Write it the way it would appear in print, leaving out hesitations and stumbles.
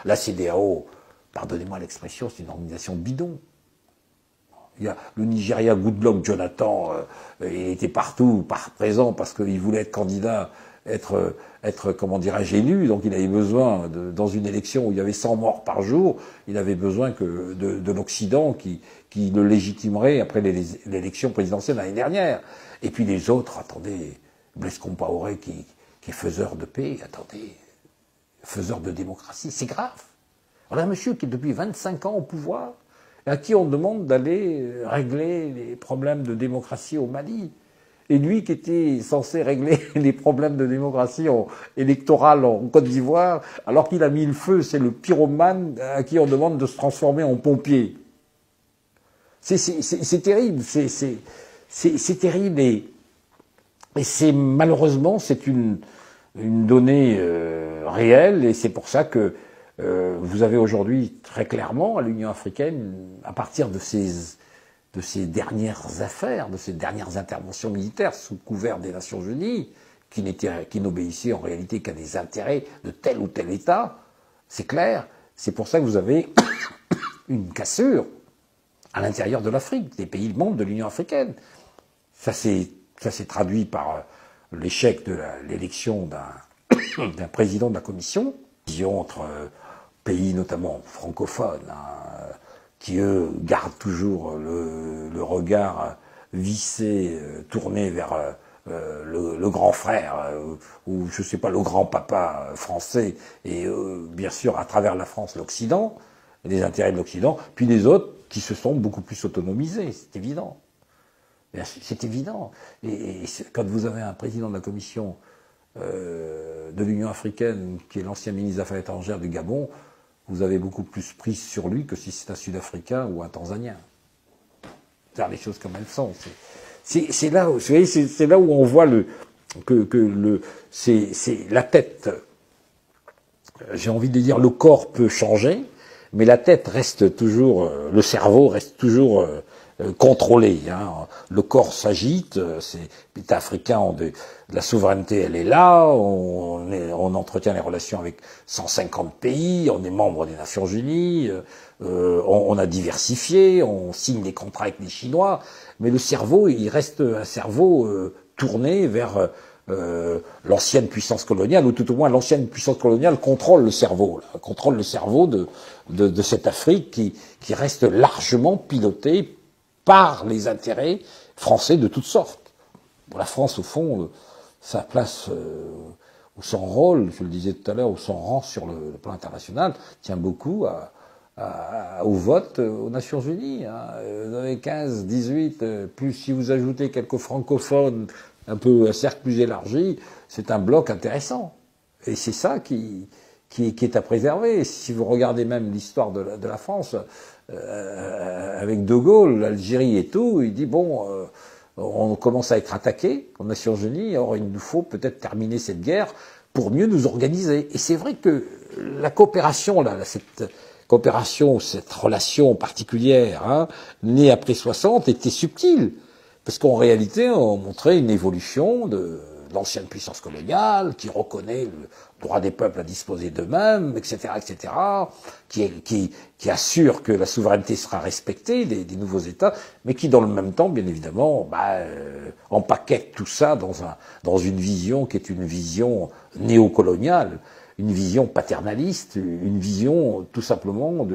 La CEDEAO, pardonnez-moi l'expression, c'est une organisation bidon. Il y a le Nigeria, Goodluck Jonathan, il était partout, présent, parce qu'il voulait être candidat, être comment dirais-je, élu, donc il avait besoin, dans une élection où il y avait 100 morts par jour, il avait besoin de l'Occident qui le légitimerait après l'élection présidentielle l'année dernière. Et puis les autres, attendez, Blaise Compaoré qui est faiseur de paix, attendez, faiseur de démocratie, c'est grave. On a un monsieur qui est depuis 25 ans au pouvoir, à qui on demande d'aller régler les problèmes de démocratie au Mali. Et lui qui était censé régler les problèmes de démocratie électorale en Côte d'Ivoire, alors qu'il a mis le feu, c'est le pyromane à qui on demande de se transformer en pompier. C'est terrible, c'est terrible et c'est malheureusement c'est une donnée réelle et c'est pour ça que vous avez aujourd'hui très clairement à l'Union africaine, à partir de ces dernières affaires, de ces dernières interventions militaires sous couvert des Nations Unies, qui n'obéissaient en réalité qu'à des intérêts de tel ou tel État, c'est clair, c'est pour ça que vous avez une cassure à l'intérieur de l'Afrique, des pays membres de l'Union africaine. Ça s'est traduit par l'échec de l'élection d'un président de la Commission, entre pays notamment francophones, qui eux gardent toujours le regard vissé, tourné vers le grand frère, ou je sais pas, le grand papa français, et bien sûr à travers la France l'Occident, les intérêts de l'Occident, puis les autres qui se sont beaucoup plus autonomisés, c'est évident. C'est évident. Et quand vous avez un président de la Commission de l'Union africaine, qui est l'ancien ministre des Affaires étrangères du Gabon, vous avez beaucoup plus prise sur lui que si c'est un Sud-Africain ou un Tanzanien. C'est les choses comme elles sont. C'est là, vous voyez, c'est là où on voit c'est la tête. J'ai envie de dire, le corps peut changer, mais la tête reste toujours, le cerveau reste toujours contrôlé. Hein. Le corps s'agite, les États africains ont de la souveraineté, elle est là, on entretient les relations avec 150 pays, on est membre des Nations Unies, on a diversifié, on signe des contrats avec les Chinois, mais le cerveau, il reste un cerveau tourné vers l'ancienne puissance coloniale, ou tout au moins l'ancienne puissance coloniale contrôle le cerveau, là, contrôle le cerveau de cette Afrique qui reste largement pilotée par les intérêts français de toutes sortes. Pour la France, au fond, sa place ou son rôle, je le disais tout à l'heure, ou son rang sur le plan international, tient beaucoup au vote aux Nations Unies. Hein. Vous avez 15, 18, plus si vous ajoutez quelques francophones, un cercle plus élargi, c'est un bloc intéressant. Et c'est ça qui est à préserver. Si vous regardez même l'histoire de la France, avec De Gaulle, l'Algérie et tout, il dit bon, on commence à être attaqué aux Nations Unies, alors il nous faut peut-être terminer cette guerre pour mieux nous organiser. Et c'est vrai que la coopération, cette coopération, cette relation particulière, hein, née après 60, était subtile. Parce qu'en réalité, on montrait une évolution de l'ancienne puissance coloniale, qui reconnaît le droit des peuples à disposer d'eux-mêmes, etc., etc., qui assure que la souveraineté sera respectée des nouveaux États, mais qui, dans le même temps, bien évidemment, empaquette tout ça dans une vision qui est une vision néocoloniale, une vision paternaliste, une vision tout simplement